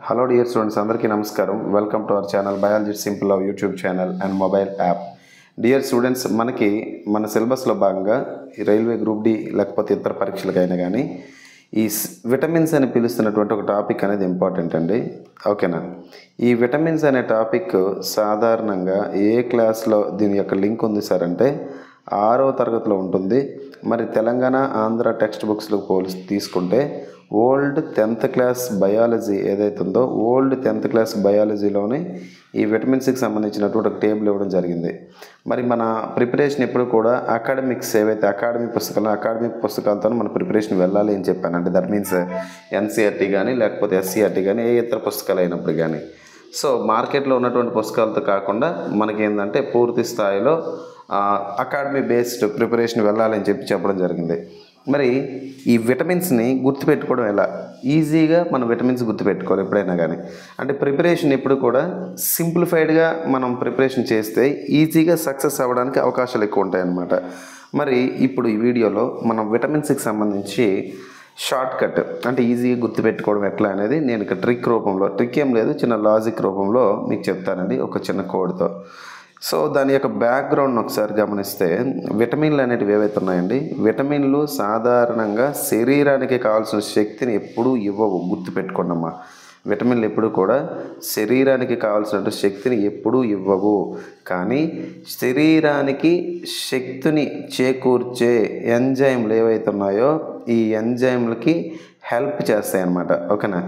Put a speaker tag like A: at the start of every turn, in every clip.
A: Hello dear students, అందరికీ నమస్కారం. Welcome to our channel biology simple love YouTube channel and mobile app. Dear students, మనకి మన సిలబస్లో భాగంగా ఈ రైల్వే గ్రూప్ డి లేకపోతే ఇతర పరీక్షలకైనా కానీ ఈ విటమిన్స్ అని పిలుస్తున్నటువంటి ఒక టాపిక్ అనేది ఇంపార్టెంట్ అండి. ఓకేనా? ఈ విటమిన్స్ అనే టాపిక్ సాధారణంగా ఏ క్లాస్లో దీని యొక్క లింక్ ఉంది సార్ అంటే 6వ తరగతిలో ఉంటుంది. మరి తెలంగాణ ఆంధ్ర టెక్స్ట్ బుక్స్లో తీసుకుంటే ఓల్డ్ 10th క్లాస్ బయాలజీ ఏదైతే ఉందో ఓల్డ్ 10th క్లాస్ బయాలజీలోనే ఈ విటమిన్స్కి సంబంధించినటువంటి ఒక టేబుల్ ఇవ్వడం జరిగింది. మరి మన ప్రిపరేషన్ ఎప్పుడు కూడా అకాడమిక్స్ ఏవైతే అకాడమిక్ పుస్తకాలతో మన ప్రిపరేషన్ వెళ్ళాలి అని చెప్పాను. అంటే దట్ మీన్స్ ఎన్సీఆర్టీ కానీ లేకపోతే ఎస్సీఆర్టీ కానీ ఏ ఇతర పుస్తకాలు అయినప్పుడు కానీ. సో మార్కెట్లో ఉన్నటువంటి పుస్తకాలతో కాకుండా మనకి ఏంటంటే పూర్తి స్థాయిలో అకాడమీ బేస్డ్ ప్రిపరేషన్ వెళ్ళాలని చెప్పడం జరిగింది. మరి ఈ విటమిన్స్ని గుర్తుపెట్టుకోవడం ఎలా? ఈజీగా మనం విటమిన్స్ గుర్తుపెట్టుకోవాలి ఎప్పుడైనా కానీ. అంటే ప్రిపరేషన్ ఎప్పుడు కూడా సింప్లిఫైడ్గా మనం ప్రిపరేషన్ చేస్తే ఈజీగా సక్సెస్ అవ్వడానికి అవకాశాలు ఎక్కువ ఉంటాయి అన్నమాట. మరి ఇప్పుడు ఈ వీడియోలో మనం విటమిన్స్కి సంబంధించి షార్ట్ కట్ అంటే ఈజీగా గుర్తుపెట్టుకోవడం ఎట్లా అనేది నేను ఇక్కడ ట్రిక్ ఏం లేదు, చిన్న లాజిక్ రూపంలో మీకు చెప్తానండి ఒక చిన్న కోడ్తో. సో దాని యొక్క బ్యాక్గ్రౌండ్ ఒకసారి గమనిస్తే విటమిన్లు అనేటివి ఏవైతే ఉన్నాయండి, విటమిన్లు సాధారణంగా శరీరానికి కావాల్సిన శక్తిని ఎప్పుడూ ఇవ్వవు. గుర్తుపెట్టుకోండి అమ్మా, విటమిన్లు ఎప్పుడు కూడా శరీరానికి కావాల్సిన శక్తిని ఎప్పుడూ ఇవ్వవు. కానీ శరీరానికి శక్తిని చేకూర్చే ఎంజైమ్లు ఏవైతే ఉన్నాయో ఈ ఎంజైమ్లకి హెల్ప్ చేస్తాయి అన్నమాట. ఓకేనా?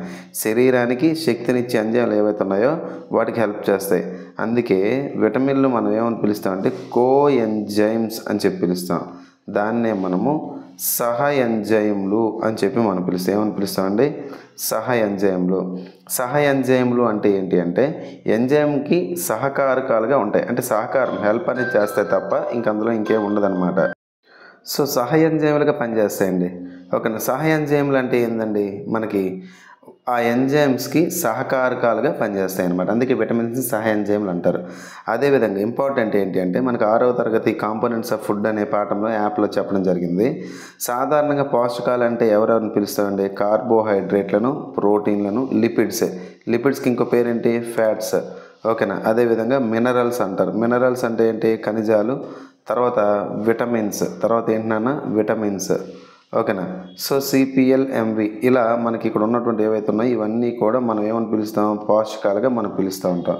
A: శరీరానికి శక్తినిచ్చే ఎంజైమ్లు ఏవైతే ఉన్నాయో వాటికి హెల్ప్ చేస్తాయి. అందుకే విటమిన్లు మనం ఏమని పిలుస్తామంటే కో ఎంజైమ్స్ అని చెప్పి పిలుస్తాం. దాన్నే మనము సహ ఎంజైమ్లు అని చెప్పి మనం ఏమని పిలుస్తామండి? సహ ఎంజైమ్లు. సహ ఎంజైమ్లు అంటే ఏంటి అంటే ఎంజైమ్కి సహకారకాలుగా ఉంటాయి. అంటే సహకారం హెల్ప్ అనేది చేస్తాయి తప్ప అందులో ఇంకేం ఉండదన్నమాట. సో సహ ఎంజైమ్లుగా పనిచేస్తాయండి. ఓకేనా? సహ ఎంజైమ్లు అంటే ఏంటండి, మనకి ఆ ఎంజైమ్స్కి సహకారకాలుగా పనిచేస్తాయి అన్నమాట. అందుకే విటమిన్స్ సహ ఎంజైమ్లు అంటారు. అదేవిధంగా ఇంపార్టెంట్ ఏంటి అంటే మనకు 6వ తరగతి కాంపోనెంట్స్ ఆఫ్ ఫుడ్ అనే పాఠంలో యాప్లో చెప్పడం జరిగింది. సాధారణంగా పోషకాలు అంటే ఎవరెవరిని పిలుస్తామండి? కార్బోహైడ్రేట్లను, ప్రోటీన్లను, లిపిడ్స్కి ఇంకో పేరేంటి? ఫ్యాట్స్. ఓకేనా? అదేవిధంగా మినరల్స్ అంటారు. మినరల్స్ అంటే ఏంటి? ఖనిజాలు. తర్వాత విటమిన్స్. తర్వాత ఏంటన్నా? విటమిన్స్. ఓకేనా? సో సిపిఎల్ఎంవి ఇలా మనకి ఇక్కడ ఉన్నటువంటి ఏవైతే ఉన్నాయో ఇవన్నీ కూడా మనం ఏమని పిలుస్తాం? పోషకాలుగా మనం పిలుస్తూ ఉంటాం.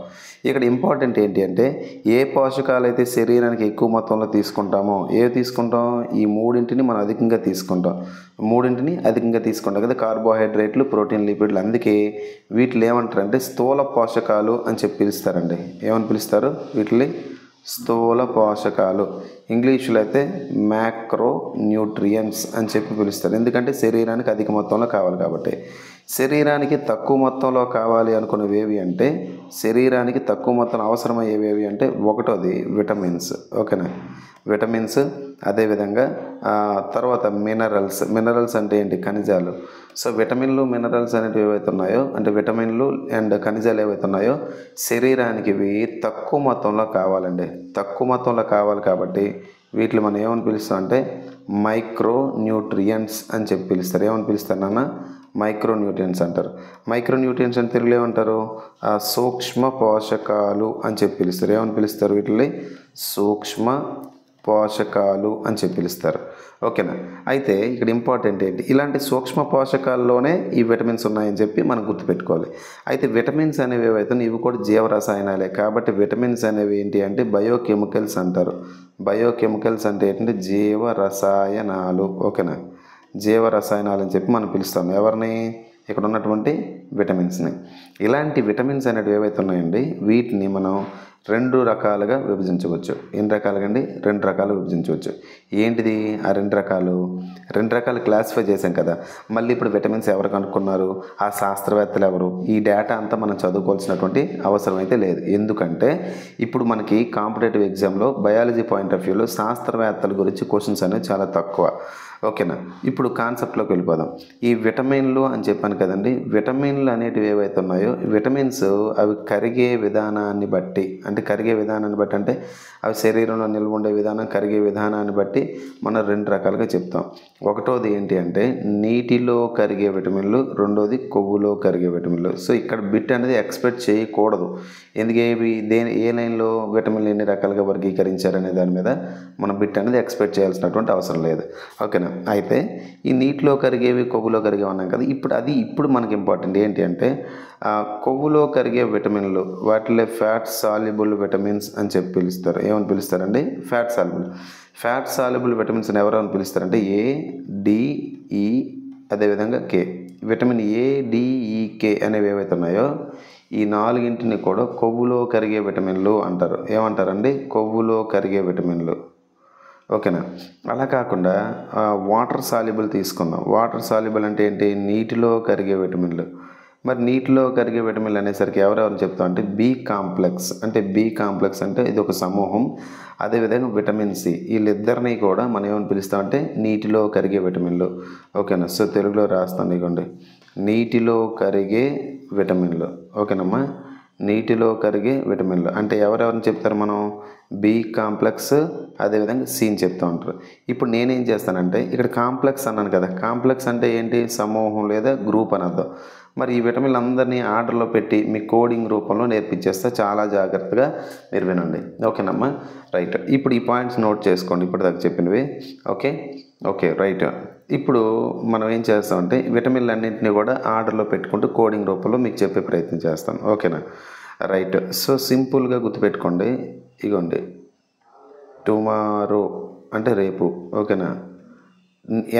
A: ఇక్కడ ఇంపార్టెంట్ ఏంటి అంటే ఏ పోషకాలు అయితే శరీరానికి ఎక్కువ మొత్తంలో తీసుకుంటామో తీసుకుంటాం? ఈ మూడింటిని మనం అధికంగా తీసుకుంటాం కదా, కార్బోహైడ్రేట్లు, ప్రోటీన్, లిపిడ్లు. అందుకే వీటిని ఏమంటారంటే స్థూల పోషకాలు అని చెప్పి పిలుస్తారండి. ఏమని పిలుస్తారు? వీటిని స్థూల పోషకాలు. ఇంగ్లీష్లో అయితే మ్యాక్రో న్యూట్రియంట్స్ అని చెప్పి పిలుస్తారు. ఎందుకంటే శరీరానికి అధిక మొత్తంలో కావాలి కాబట్టి. శరీరానికి తక్కువ మొత్తంలో కావాలి అనుకునేవి ఏవి అంటే శరీరానికి తక్కువ మొత్తంలో అవసరమయ్యేవి అంటే ఒకటోది విటమిన్స్. ఓకేనా? విటమిన్స్. అదేవిధంగా తర్వాత మినరల్స్ అంటే ఏంటి? ఖనిజాలు. సో విటమిన్లు, మినరల్స్ అనేవి ఏవైతే ఉన్నాయో అంటే విటమిన్లు అండ్ ఖనిజాలు ఏవైతే ఉన్నాయో శరీరానికి ఇవి తక్కువ మొత్తంలో కావాలండి. తక్కువ మొత్తంలో కావాలి కాబట్టి వీటిని మనం ఏమని పిలుస్తాం అంటే మైక్రో న్యూట్రియంట్స్ అని చెప్పి పిలుస్తారు. ఏమని పిలుస్తారు నాన్న? మైక్రో న్యూట్రియంట్స్ అంటారు. మైక్రో న్యూట్రియంట్స్ అని తెలుగులో ఏమంటారు? సూక్ష్మ పోషకాలు అని చెప్పి పిలుస్తారు. ఏమని పిలుస్తారు? వీటిని సూక్ష్మ పోషకాలు అని చెప్పి పిలుస్తారు. ఓకేనా? అయితే ఇక్కడ ఇంపార్టెంట్ ఏంటి, ఇలాంటి సూక్ష్మ పోషకాల్లోనే ఈ విటమిన్స్ ఉన్నాయని చెప్పి మనం గుర్తుపెట్టుకోవాలి. అయితే విటమిన్స్ అనేవి ఏవైతే ఇవి కూడా జీవరసాయనాలే కాబట్టి విటమిన్స్ అనేవి ఏంటి అంటే బయోకెమికల్స్ అంటారు. బయోకెమికల్స్ అంటే ఏంటంటే జీవరసాయనాలు. ఓకేనా? జీవరసాయనాలు అని చెప్పి మనం పిలుస్తాం ఎవరిని? ఇక్కడ ఉన్నటువంటి విటమిన్స్ని. ఇలాంటి విటమిన్స్ అనేవి ఏవైతే ఉన్నాయండి వీటిని మనం 2 రకాలుగా విభజించవచ్చు. ఎన్ని రకాలుగా అండి? 2 రకాలుగా విభజించవచ్చు. ఏంటిది ఆ 2 రకాలు క్లాసిఫై చేసాం కదా. మళ్ళీ ఇప్పుడు విటమిన్స్ ఎవరు కనుక్కున్నారు? ఆ శాస్త్రవేత్తలు ఎవరు? ఈ డేటా అంతా మనం చదువుకోవాల్సినటువంటి అవసరం అయితే లేదు. ఎందుకంటే ఇప్పుడు మనకి కాంపిటేటివ్ ఎగ్జామ్లో బయాలజీ పాయింట్ ఆఫ్ వ్యూలో శాస్త్రవేత్తల గురించి క్వశ్చన్స్ అనేవి చాలా తక్కువ. ఓకేనా. ఇప్పుడు కాన్సెప్ట్లోకి వెళ్ళిపోదాం. ఈ విటమిన్లు అని చెప్పాను కదండి, విటమిన్లు అనేటివి ఏవైతే ఉన్నాయో విటమిన్స్ అవి కరిగే విధానాన్ని బట్టి అంటే అవి శరీరంలో నిల్వ ఉండే విధానం, కరిగే విధానాన్ని బట్టి మనం 2 రకాలుగా చెప్తాం. ఒకటోది ఏంటి అంటే నీటిలో కరిగే విటమిన్లు, రెండోది కొవ్వులో కరిగే విటమిన్లు. సో ఇక్కడ బిట్ అనేది ఎక్స్పెక్ట్ చేయకూడదు. ఎందుకే ఏ లైన్లో విటమిన్లు ఎన్ని రకాలుగా వర్గీకరించారనే దాని మీద మనం బిట్ అనేది ఎక్స్పెక్ట్ చేయాల్సినటువంటి అవసరం లేదు. ఓకేనా. అయితే ఈ నీటిలో కరిగేవి, కొవ్వులో కరిగేవి అన్నాం కదా. ఇప్పుడు మనకి ఇంపార్టెంట్ ఏంటి అంటే కొవ్వులో కరిగే విటమిన్లు వాటిలో ఫ్యాట్ సాల్యుబుల్ విటమిన్స్ అని చెప్పి పిలుస్తారు. ఏమని పిలుస్తారండి? ఫ్యాట్ సాల్యుబుల్ విటమిన్స్ అని ఎవరెవరిని పిలుస్తారంటే ఏ, డి, ఈ, అదేవిధంగా కే. విటమిన్ ఏ, డి, ఈ, కే అనేవి ఏవైతే ఉన్నాయో ఈ 4ంటిని కూడా కొవ్వులో కరిగే విటమిన్లు అంటారు. ఏమంటారండి? కొవ్వులో కరిగే విటమిన్లు. ఓకేనా. అలా కాకుండా వాటర్ సాల్యుబుల్ తీసుకుందాం. వాటర్ సాల్యుబుల్ అంటే ఏంటి? నీటిలో కరిగే విటమిన్లు. మరి నీటిలో కరిగే విటమిన్లు అనేసరికి ఎవరెవరు చెప్తాం అంటే బి కాంప్లెక్స్ అంటే ఇది ఒక సమూహం. అదేవిధంగా విటమిన్ సి, వీళ్ళిద్దరినీ కూడా మనం ఏమని పిలుస్తామంటే నీటిలో కరిగే విటమిన్లు. ఓకేనా. సో తెలుగులో రాస్తాను ఇవ్వండి, నీటిలో కరిగే విటమిన్లు. ఓకేనమ్మా. నీటిలో కరిగే విటమిన్లు అంటే ఎవరెవరిని చెప్తారు మనం? బి కాంప్లెక్స్, అదేవిధంగా సిని చెప్తూ ఉంటారు. ఇప్పుడు నేనేం చేస్తానంటే ఇక్కడ కాంప్లెక్స్ అన్నాను కదా, కాంప్లెక్స్ అంటే ఏంటి? సమూహం లేదా గ్రూప్ అని అర్థం. మరి ఈ విటమిన్లు అందరినీ ఆర్డర్లో పెట్టి మీ కోడింగ్ రూపంలో నేర్పించేస్తే చాలా జాగ్రత్తగా మీరు వినండి. ఓకేనమ్మా. రైట్. ఇప్పుడు ఈ పాయింట్స్ నోట్ చేసుకోండి ఇప్పటిదాకా చెప్పినవి. Okay right. ఇప్పుడు మనం ఏం చేస్తామంటే విటమిన్లు అన్నింటినీ కూడా ఆర్డర్లో పెట్టుకుంటూ కోడింగ్ రూపంలో మీకు చెప్పే ప్రయత్నం చేస్తాను. ఓకేనా. రైట్. సో సింపుల్గా గుర్తుపెట్టుకోండి. ఇగోండి, టుమారో అంటే రేపు. ఓకేనా.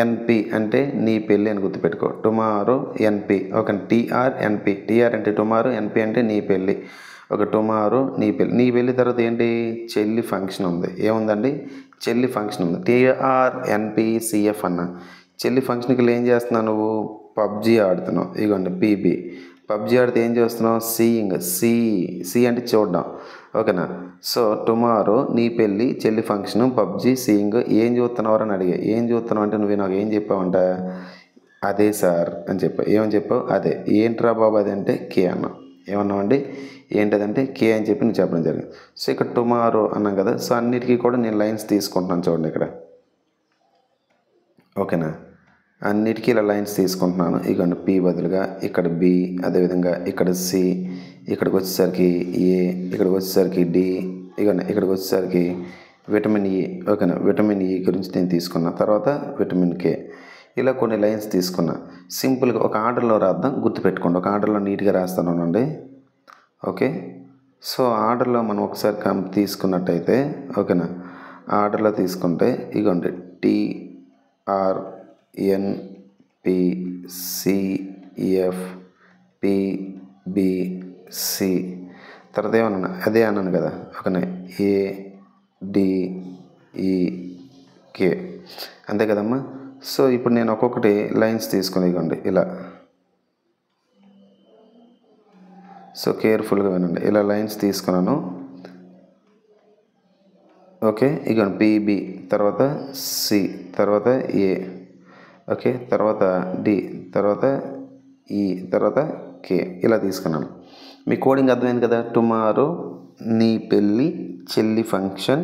A: ఎన్పి అంటే నీ పెళ్ళి అని గుర్తుపెట్టుకో. టుమారో ఎన్పి. ఓకే. టిఆర్ఎన్పి. టిఆర్ అంటే టుమారో, ఎన్పి అంటే నీ పెళ్ళి. ఒక టుమారో నీ పెళ్ళి. నీ పెళ్ళి తర్వాత ఏంటి? చెల్లి ఫంక్షన్ ఉంది. ఏముందండి? చెల్లి ఫంక్షన్ ఉంది. టిఆర్ఎన్పిసిఎఫ్ అన్న చెల్లి ఫంక్షన్కి ఏం చేస్తున్నావు నువ్వు? పబ్జీ ఆడుతున్నావు. ఇగోండి పీబీ. పబ్జీ ఆడితే ఏం చేస్తున్నావు? సీయింగ్. సి అంటే చూడడం. ఓకేనా. సో టుమారో నీ పెళ్ళి, చెల్లి ఫంక్షన్, పబ్జీ, సీయింగ్. ఏం చూస్తున్నావు అని అడిగా. ఏం చూస్తున్నావు అంటే నువ్వు నాకు ఏం చెప్పావంట? అదే సార్ అని చెప్పావు. ఏమని చెప్పావు? అదే. ఏంట్రా బాబు అది అంటే కే అన్నా. ఏమన్నావండి? ఏంటదంటే కే అని చెప్పి నువ్వు చెప్పడం జరిగింది. సో ఇక్కడ టుమారో అన్నాం కదా. సో అన్నిటికీ కూడా నేను లైన్స్ తీసుకుంటున్నాను చూడండి ఇక్కడ. ఓకేనా. అన్నిటికీ ఇలా లైన్స్ తీసుకుంటున్నాను. ఇక పి బదులుగా ఇక్కడ బి, అదేవిధంగా ఇక్కడ సి, ఇక్కడికి వచ్చేసరికి ఏ, ఇక్కడికి వచ్చేసరికి డి, ఇక్కడికి వచ్చేసరికి విటమిన్ ఈ. ఓకేనా. విటమిన్ ఈ గురించి నేను తీసుకున్నా. తర్వాత విటమిన్ కే. ఇలా కొన్ని లైన్స్ తీసుకున్నా. సింపుల్గా ఒక ఆర్డర్లో రాద్దాం, గుర్తుపెట్టుకోండి. ఒక ఆర్డర్లో నీట్గా రాస్తానండి. ఓకే. సో ఆర్డర్లో మనం ఒకసారి తీసుకున్నట్టయితే, ఓకేనా, ఆర్డర్లో తీసుకుంటే ఇగోండి TRNPCFPBC. తర్వాత ఏమన్నా అదే అన్నాను కదా. ఓకేనా. ADEK. అంతే కదమ్మా. సో ఇప్పుడు నేను ఒక్కొక్కటి లైన్స్ తీసుకుని ఇగోండి ఇలా. సో కేర్ఫుల్గా వినండి. ఇలా లైన్స్ తీసుకున్నాను. ఓకే. ఇక పిబి, తర్వాత సి, తర్వాత ఏ, ఓకే, తర్వాత డి, తర్వాత ఈ, తర్వాత కే. ఇలా తీసుకున్నాను. మీ కోడింగ్ అర్థమైంది కదా. టుమారో నీ పెళ్ళి, చెల్లి ఫంక్షన్,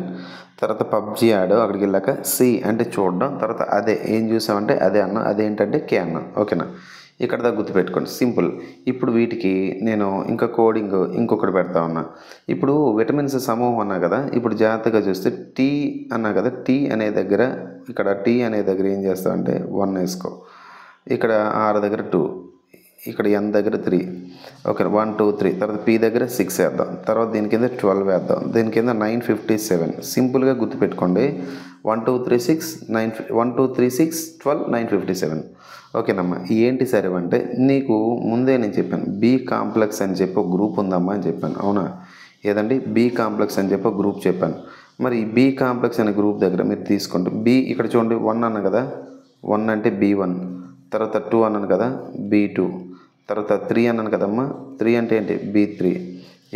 A: తర్వాత పబ్జీ ఆడు, అక్కడికి వెళ్ళాక సి అంటే చూడడం, తర్వాత అదే ఏం చూసామంటే అదే అన్నా, అదేంటంటే కే అన్నా. ఓకేనా. ఇక్కడ దాకా గుర్తుపెట్టుకోండి. సింపుల్. ఇప్పుడు వీటికి నేను ఇంకా కోడింగ్ ఇంకొకటి పెడతా ఉన్నా. ఇప్పుడు విటమిన్స్ సమూహం అన్నా కదా. ఇప్పుడు జాగ్రత్తగా చూస్తే టీ అన్నా కదా. టీ అనే దగ్గర ఏం చేస్తావు అంటే 1 వేసుకో. ఇక్కడ ఆర్ దగ్గర 2, ఇక్కడ ఎన్ దగ్గర 3. ఓకే. 1 2 3. తర్వాత పి దగ్గర 6 వేద్దాం. తర్వాత దీని కింద 12 వేద్దాం. దీని కింద 957. సింపుల్గా గుర్తుపెట్టుకోండి. 1 2 3 6 9 1 2 3 6 12 957. ఓకేనమ్మా. ఏంటి సరే అంటే నీకు ముందే నేను చెప్పాను బి కాంప్లెక్స్ అని చెప్పి ఒక గ్రూప్ ఉందమ్మా అని చెప్పాను. అవునా? ఏదండి? బి కాంప్లెక్స్ అని చెప్పి ఒక గ్రూప్ చెప్పాను. మరి ఈ బి కాంప్లెక్స్ అనే గ్రూప్ దగ్గర మీరు తీసుకుంటే బి ఇక్కడ చూడండి 1 అన్న కదా. 1 అంటే B1. తర్వాత 2 అన్నాను కదా, B2. తర్వాత 3 అన్నాను కదమ్మా. 3 అంటే ఏంటి? B3.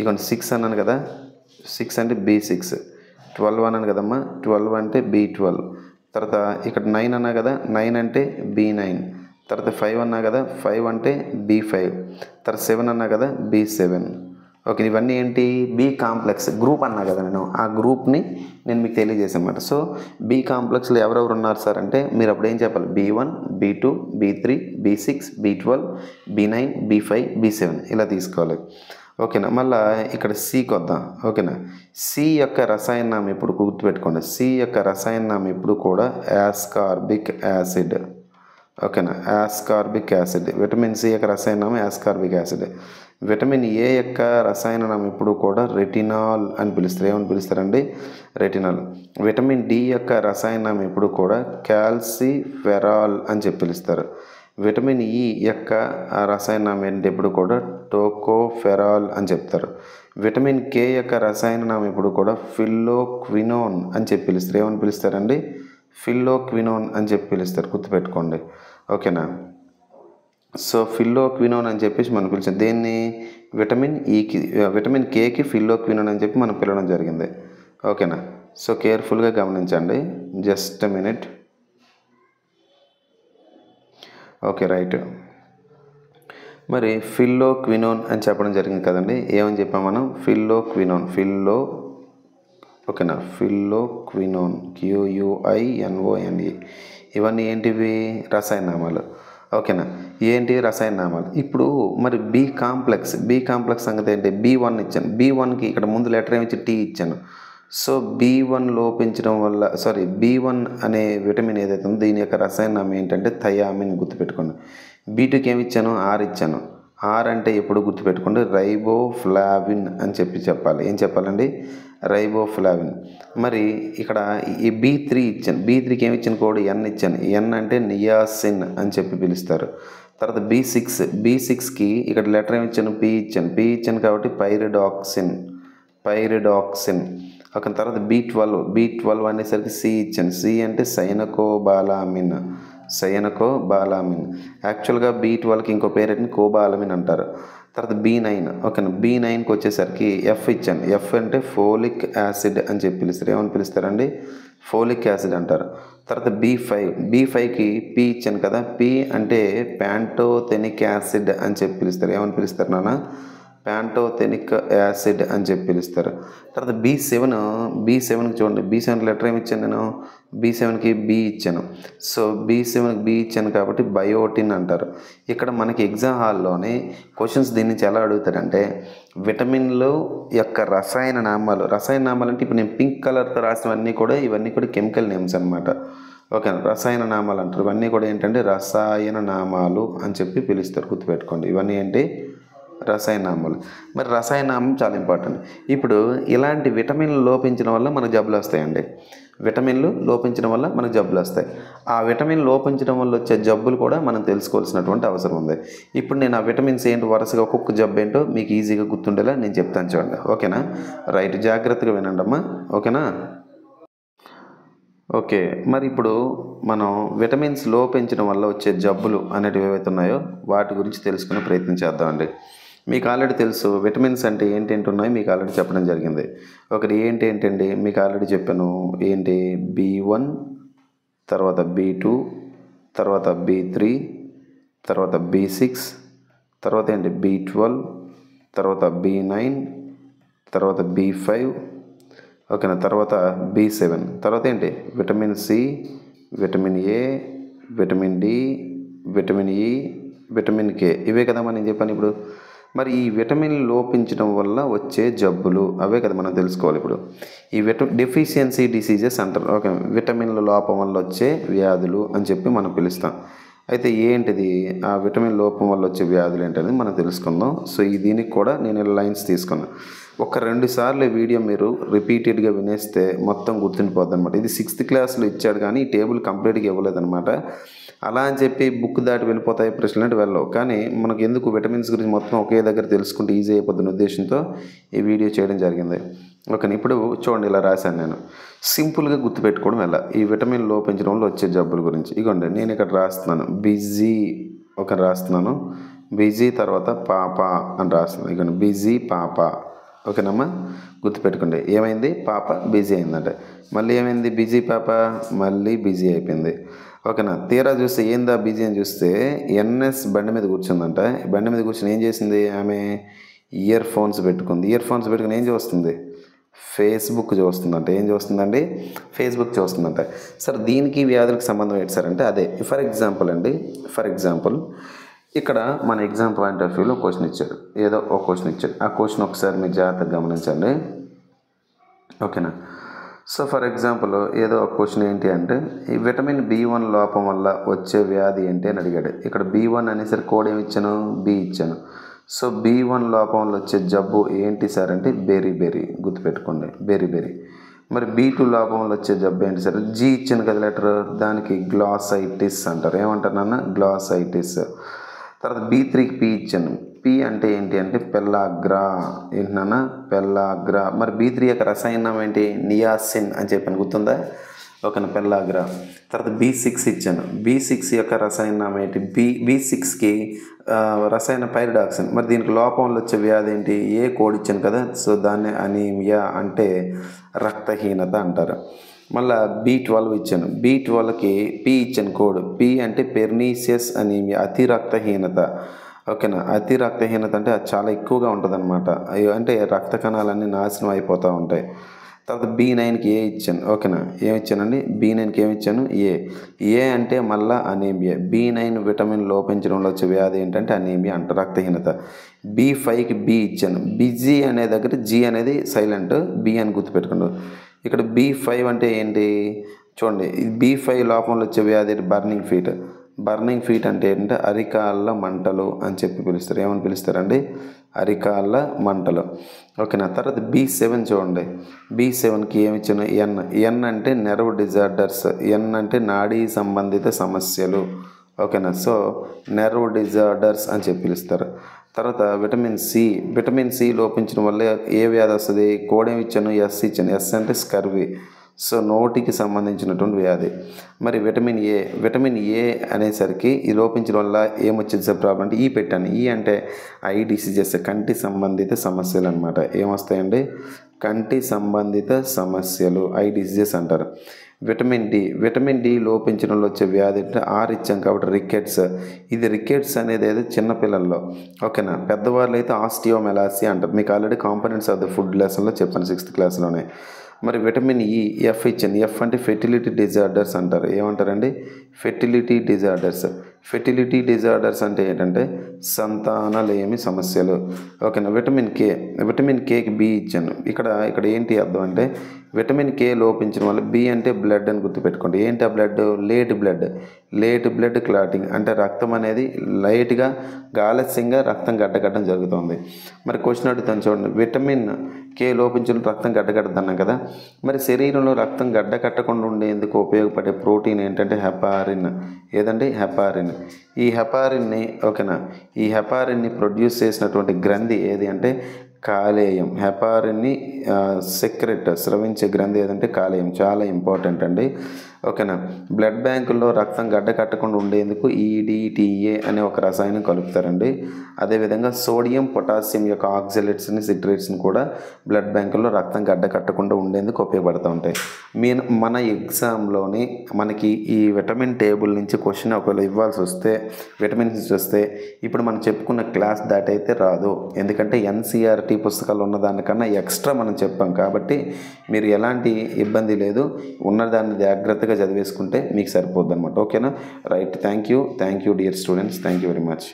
A: ఇక 6 అన్నాను కదా. 6 అంటే B6. 12 అన్నాను కదమ్మా. 12 అంటే B12. తర్వాత ఇక్కడ 9 అన్నా కదా, 9 అంటే B9. తర్వాత 5 అన్నా కదా, 5 అంటే B5. తర్వాత 7 అన్నా కదా, B7. ఓకే, ఇవన్నీ ఏంటి? బి కాంప్లెక్స్ గ్రూప్ అన్నా కదా నేను, ఆ గ్రూప్ని నేను మీకు తెలియజేసాను అన్నమాట. సో బి కాంప్లెక్స్లో ఎవరెవరు ఉన్నారు సార్ అంటే మీరు అప్పుడు ఏం చెప్పాలి? B1, B2, B3, B6, B12, B9, B5, B7 ఇలా తీసుకోవాలి. ఓకేనా? మళ్ళీ ఇక్కడ సికి వద్దాం. ఓకేనా? సి యొక్క రసాయన నామం ఇప్పుడు గుర్తుపెట్టుకోండి. సి యొక్క రసాయన నామం ఇప్పుడు కూడా యాస్కార్బిక్ యాసిడ్. ఓకేనా? Ascorbic acid. విటమిన్ సి యొక్క రసాయన నామం యాస్కార్బిక్ యాసిడ్. విటమిన్ ఏ యొక్క రసాయన నామం ఇప్పుడు కూడా రెటినాల్ అని పిలుస్తారు. ఏమని పిలుస్తారండి? రెటినాల్. విటమిన్ డి యొక్క రసాయన నామం ఇప్పుడు కూడా క్యాల్సిఫెరాల్ అని చెప్పి పిలుస్తారు. విటమిన్ ఈ యొక్క రసాయన నామం ఏంటి? ఇప్పుడు కూడా టోకోఫెరాల్ అని చెప్తారు. విటమిన్ కే యొక్క రసాయన నామం ఇప్పుడు కూడా ఫిల్లోక్వినోన్ అని చెప్పి పిలుస్తారు. ఏమని పిలుస్తారండి? ఫిల్లోక్వినోన్ అని చెప్పి పిలుస్తారు. గుర్తుపెట్టుకోండి. ఓకేనా? సో ఫిల్లోక్వినోన్ అని చెప్పేసి మనం పిలిచాం. దేన్ని? విటమిన్ ఈకి, విటమిన్ కేకి ఫిల్లోక్వినోన్ అని చెప్పి మనం పిలవడం జరిగింది. ఓకేనా? సో కేర్ఫుల్గా గమనించండి. Just minute. Okay, right. మరి ఫిల్లోక్వినోన్ అని చెప్పడం జరిగింది కదండి. ఏమని చెప్పాం మనం? ఫిల్లోక్వినోన్. ఓకేనా? Phylloquinone, QUINONE. ఇవన్నీ ఏంటివి? రసాయన నామాలు. ఓకేనా? ఏంటి? రసాయన నామాలు. ఇప్పుడు మరి బి కాంప్లెక్స్ సంగతి ఏంటి? B1 ఇచ్చాను. B1కి ఇక్కడ ముందు లెటర్ ఏమి ఇచ్చి T ఇచ్చాను. సో B1 లోపించడం వల్ల B1 అనే విటమిన్ ఏదైతే ఉందో దీని యొక్క రసాయన నామం ఏంటంటే థయామిన్. గుర్తుపెట్టుకోండి. B2కి ఏమి ఇచ్చాను? R ఇచ్చాను. R అంటే ఎప్పుడు గుర్తుపెట్టుకోండి, రైబోఫ్లావిన్ అని చెప్పాలి. ఏం చెప్పాలండి? రైబోఫ్లావిన్. మరి ఇక్కడ ఈ B3 ఇచ్చాను. B3కి ఏమి ఇచ్చిన కోడ్? N ఇచ్చాను. N అంటే నియాసిన్ అని చెప్పి పిలుస్తారు. తర్వాత B6కి ఇక్కడ లెటర్ ఏమి ఇచ్చాను? P ఇచ్చాను కాబట్టి పైరిడాక్సిన్. ఒక తర్వాత B12 అనేసరికి C ఇచ్చాను. C అంటే సైనకోబాలామిన్. యాక్చువల్గా B12కి ఇంకో పేరు ఏంటి? కోబాలమిన్ అంటారు. తర్వాత B9. ఓకేనా? B9కి వచ్చేసరికి F ఇచ్చాను. F అంటే ఫోలిక్ యాసిడ్ అని చెప్పి పిలుస్తారు. ఏమని పిలుస్తారండి? ఫోలిక్ యాసిడ్ అంటారు. తర్వాత B5కి P ఇచ్చాను కదా. P అంటే ప్యాంటోథెనిక్ యాసిడ్ అని చెప్పి పిలుస్తారు. ఏమని పిలుస్తారు నాన్న? ప్యాంటోథెనిక్ యాసిడ్ అని చెప్పి పిలుస్తారు. తర్వాత B7కి చూడండి. B7 లెటర్ ఏమి ఇచ్చాను నేను? B7కి B ఇచ్చాను. సో B7కి B ఇచ్చాను కాబట్టి బయోటిన్ అంటారు. ఇక్కడ మనకి ఎగ్జామ్ హాల్లోనే క్వశ్చన్స్ దీని నుంచి ఎలా అడుగుతారంటే విటమిన్లు యొక్క రసాయన నామాలు అంటే ఇప్పుడు నేను పింక్ కలర్తో రాసినవన్నీ కూడా ఇవన్నీ కూడా కెమికల్ నేమ్స్ అనమాట. ఓకే, రసాయన నామాలు అంటారు. ఇవన్నీ కూడా ఏంటంటే రసాయన నామాలు అని చెప్పి పిలుస్తారు. గుర్తుపెట్టుకోండి. ఇవన్నీ ఏంటి? రసాయన నామాలు. మరి రసాయన నామం చాలా ఇంపార్టెంట్. ఇప్పుడు ఇలాంటి విటమిన్లు లోపించడం వల్ల మనకు జబ్బులు వస్తాయండి. ఆ విటమిన్ లోపించడం వల్ల వచ్చే జబ్బులు కూడా మనం తెలుసుకోవాల్సినటువంటి అవసరం ఉంది. ఇప్పుడు నేను ఆ విటమిన్స్ ఏంటి వరుసగా ఒక్కొక్క జబ్బు ఏంటో మీకు ఈజీగా గుర్తుండేలా నేను చెప్తాను చూడండి. ఓకేనా? రైట్, జాగ్రత్తగా వినండి అమ్మా. ఓకేనా? ఓకే, మరి ఇప్పుడు మనం విటమిన్స్ లోపించడం వల్ల వచ్చే జబ్బులు అనేటివి ఏవైతే ఉన్నాయో వాటి గురించి తెలుసుకునే ప్రయత్నం చేద్దామండి. మీకు ఆల్రెడీ తెలుసు విటమిన్స్ అంటే ఏంటేంటి ఉన్నాయో మీకు ఆల్రెడీ చెప్పడం జరిగింది. ఒకటి ఏంటండి మీకు ఆల్రెడీ చెప్పాను. ఏంటి? B1, తర్వాత B2, తర్వాత B3, తర్వాత B6, తర్వాత ఏంటి? B12, తర్వాత B9, తర్వాత B5. ఓకేనా? తర్వాత B7. తర్వాత ఏంటి? Vitamin C, vitamin A, vitamin D, vitamin E, vitamin K. ఇవే కదా మనం చెప్పాను ఇప్పుడు. మరి ఈ విటమిన్ లోపించడం వల్ల వచ్చే జబ్బులు అవే కదా మనం తెలుసుకోవాలి ఇప్పుడు. ఈ డెఫిషియన్సీ డిసీజెస్ అంటారు. ఓకే, విటమిన్ల లోపం వల్ల వచ్చే వ్యాధులు అని చెప్పి మనం పిలుస్తాం. అయితే ఏంటిది ఆ విటమిన్ లోపం వల్ల వచ్చే వ్యాధులు ఏంటనేది మనం తెలుసుకుందాం. సో దీనికి కూడా నేను లైన్స్ తీసుకున్నాను. ఒక 2 సార్లు వీడియో మీరు రిపీటెడ్గా వినేస్తే మొత్తం గుర్తుండిపోద్ది అనమాట. ఇది 6th క్లాస్లో ఇచ్చాడు కానీ ఈ టేబుల్ కంప్లీట్గా ఇవ్వలేదన్నమాట. అలా అని చెప్పి బుక్ దాటి వెళ్ళిపోతాయి ప్రశ్నలు అంటే వెళ్ళవు. కానీ మనకు ఎందుకు విటమిన్స్ గురించి మొత్తం ఒకే దగ్గర తెలుసుకుంటే ఈజీ అయిపోతున్న ఉద్దేశంతో ఈ వీడియో చేయడం జరిగింది. ఓకే, ఇప్పుడు చూడండి ఇలా రాశాను నేను. సింపుల్గా గుర్తుపెట్టుకోవడం ఎలా ఈ విటమిన్ లోపించడం వల్ల వచ్చే జబ్బుల గురించి. ఇగోండి నేను ఇక్కడ రాస్తున్నాను బిజీ. రాస్తున్నాను బిజీ తర్వాత పాప అని రాస్తున్నాను. ఇగోండి బిజీ పాప. ఓకేనమ్మా, గుర్తుపెట్టుకోండి. ఏమైంది, పాప బిజీ అయిందంట. మళ్ళీ ఏమైంది, బిజీ పాప మళ్ళీ బిజీ అయిపోయింది. ఓకేనా. తీరా చూస్తే ఏందా బిజీ అని చూస్తే ఎన్ఎస్ బండి మీద కూర్చుందంట. బండి మీద కూర్చొని ఏం చేసింది ఆమె, ఇయర్ ఫోన్స్ పెట్టుకుంది. ఇయర్ ఫోన్స్ పెట్టుకుని ఏం చూస్తుంది, ఫేస్బుక్ చూస్తుందంట. ఏం చూస్తుందండి, ఫేస్బుక్ చూస్తుందంట. సార్ దీనికి వ్యాధులకు సంబంధం ఏంటి సార్ అంటే అదే. ఫర్ ఎగ్జాంపుల్ ఇక్కడ మన ఎగ్జామ్ పాయింట్ ఆఫ్ వ్యూలో క్వశ్చన్ ఇచ్చాడు, ఏదో ఒక క్వశ్చన్ ఇచ్చాడు. ఆ క్వశ్చన్ ఒకసారి మీరు జాగ్రత్తగా గమనించండి. ఓకేనా. సో ఫర్ ఎగ్జాంపుల్ ఏదో ఒక క్వశ్చన్ ఏంటి అంటే, ఈ విటమిన్ B1 లోపం వల్ల వచ్చే వ్యాధి ఏంటి అని అడిగాడు. ఇక్కడ B1 అనేసరికి కోడ్ ఏమి ఇచ్చాను, బి ఇచ్చాను. సో B1 లోపం వల్ల వచ్చే జబ్బు ఏంటి సార్ అంటే బెరీ, గుర్తుపెట్టుకోండి, బెరీ. మరి B2 లోపం వల్ల వచ్చే జబ్బు ఏంటి సార్, జీ ఇచ్చాను కదా లెటర్, దానికి గ్లాసైటిస్ అంటారు. ఏమంటారు నాన్న, గ్లాసైటిస్. తర్వాత B3కి పి ఇచ్చాను. పి అంటే ఏంటి అంటే పెల్లాగ్రా. ఏంటన్నా, పెల్లాగ్రా. మరి B3 యొక్క రసాయనం ఏంటి, నియాసిన్ అని చెప్పాను, గుర్తుందా. ఓకేనా, పెల్లాగ్రా. తర్వాత B6 ఇచ్చాను. B6 యొక్క రసాయనం ఏంటి, B6కి రసాయన పైరిడాక్సిన్. మరి దీనికి లోపంలో వచ్చే వ్యాధి ఏంటి, ఏ కోడ్ ఇచ్చాను కదా, సో దాన్ని అనీమియా అంటే రక్తహీనత అంటారు. మళ్ళీ B12 ఇచ్చాను. B12కి పి ఇచ్చాను కోడ్. పి అంటే పెర్నీసియస్ అనీమియా, అతి రక్తహీనత. ఓకేనా. అతి రక్తహీనత అంటే అది చాలా ఎక్కువగా ఉంటుంది అనమాట. అంటే రక్త కణాలన్నీ నాశనం అయిపోతూ ఉంటాయి. తర్వాత B9కి ఏ ఇచ్చాను. ఓకేనా, ఏమి ఇచ్చానండి, B9కి ఏమి ఇచ్చాను, ఏ అంటే మళ్ళీ అనీమియా. B9 విటమిన్ లోపించడంలో వచ్చే వ్యాధి ఏంటంటే అనీమియా అంట, రక్తహీనత. B5కి బి ఇచ్చాను. బిజీ అనే దగ్గర జీ అనేది సైలెంట్, బి అని గుర్తుపెట్టుకోండి. ఇక్కడ B5 అంటే ఏంటి చూడండి, B5 లోపంలో వచ్చే వ్యాధి బర్నింగ్ ఫీట్ అంటే ఏంటంటే అరికాళ్ళ మంటలు అని చెప్పి పిలుస్తారు. ఏమని పిలుస్తారండి, అరికాళ్ళ మంటలు. ఓకేనా. తర్వాత B7 చూడండి. B7కి ఏమి ఇచ్చాను, ఎన్ అంటే నెర్వ్ డిజార్డర్స్. ఎన్ అంటే నాడీ సంబంధిత సమస్యలు. ఓకేనా. సో నెర్వ్ డిజార్డర్స్ అని చెప్పి పిలుస్తారు. తర్వాత విటమిన్ సి లోపించడం వల్ల ఏ వ్యాధి వస్తుంది, కోడ్ ఏమి ఇచ్చాను, ఎస్ ఇచ్చాను. ఎస్ అంటే స్కర్వీ. సో నోటికి సంబంధించినటువంటి వ్యాధి. మరి విటమిన్ ఏ అనేసరికి ఈ లోపించడం వల్ల ఏమొచ్చింది సార్ ప్రాబ్లం అంటే ఈ పెట్టాను. ఈ అంటే ఐ డిసీజెస్, కంటి సంబంధిత సమస్యలు అనమాట. ఏమొస్తాయండి, కంటి సంబంధిత సమస్యలు, ఐ డిసీజెస్ అంటారు. విటమిన్ డి లోపించడంలో వచ్చే వ్యాధి అంటే ఆర్ ఇచ్చాం కాబట్టి రికెట్స్. ఇది రికెట్స్ అనేది ఏదో చిన్నపిల్లల్లో. ఓకేనా. పెద్దవాళ్ళు అయితే ఆస్టియోమెలాసియా అంటారు. మీకు already components of the food లెసన్లో చెప్పాను 6th క్లాస్లోనే. మరి విటమిన్ ఈ ఎఫ్ ఇచ్చాను. ఎఫ్ అంటే ఫెర్టిలిటీ డిజార్డర్స్ అంటారు. ఏమంటారండి, ఫెర్టిలిటీ డిజార్డర్స్ అంటే ఏంటంటే సంతానలేమి సమస్యలు. ఓకేనా. విటమిన్ కేకి బి ఇచ్చాను. ఇక్కడ ఏంటి అర్థం అంటే విటమిన్ కే లోపించడం వల్ల, బి అంటే బ్లడ్ అని గుర్తుపెట్టుకోండి. ఏంటి ఆ బ్లడ్, లేట్ బ్లడ్ క్లాటింగ్ అంటే రక్తం అనేది లైట్గా ఆలస్యంగా రక్తం గడ్డకట్టడం జరుగుతుంది. మరి క్వశ్చన్ అడుగుతాను చూడండి, విటమిన్ కే లోపించడం రక్తం గడ్డకట్టదన్నాం కదా. మరి శరీరంలో రక్తం గడ్డకట్టకుండా ఉండేందుకు ఉపయోగపడే ప్రోటీన్ ఏంటంటే హెపారిన్. ఏదండి, హెపారిన్. ఈ హెపారిన్ని ప్రొడ్యూస్ చేసినటువంటి గ్రంథి ఏది అంటే కాలేయం. హెపారిన్ని స్రవించే గ్రంథి ఏదంటే కాలేయం. చాలా ఇంపార్టెంట్ అండి. ఓకేనా. బ్లడ్ బ్యాంకుల్లో రక్తం గడ్డ కట్టకుండా ఉండేందుకు EDTA అనే ఒక రసాయనం కలుపుతారండి. అదేవిధంగా సోడియం పొటాషియం యొక్క ఆక్సలేట్స్ని సిట్రేట్స్ని కూడా బ్లడ్ బ్యాంకుల్లో రక్తం గడ్డ కట్టకుండా ఉండేందుకు ఉపయోగపడుతూ ఉంటాయి. మన ఎగ్జామ్లోని మనకి ఈ విటమిన్ టేబుల్ నుంచి క్వశ్చన్ ఒకవేళ ఇవ్వాల్సి వస్తే, విటమిన్స్ వస్తే ఇప్పుడు మనం చెప్పుకున్న క్లాస్ దాటైతే రాదు. ఎందుకంటే NCERT పుస్తకాలు ఉన్నదానికన్నా ఎక్స్ట్రా మనం చెప్పాం కాబట్టి మీరు ఎలాంటి ఇబ్బంది లేదు, ఉన్నదాన్ని జాగ్రత్తగా చదివేసుకుంటే మీకు సరిపోద్ది అనమాట. ఓకేనా. Right. Thank you dear students. Thank you very much.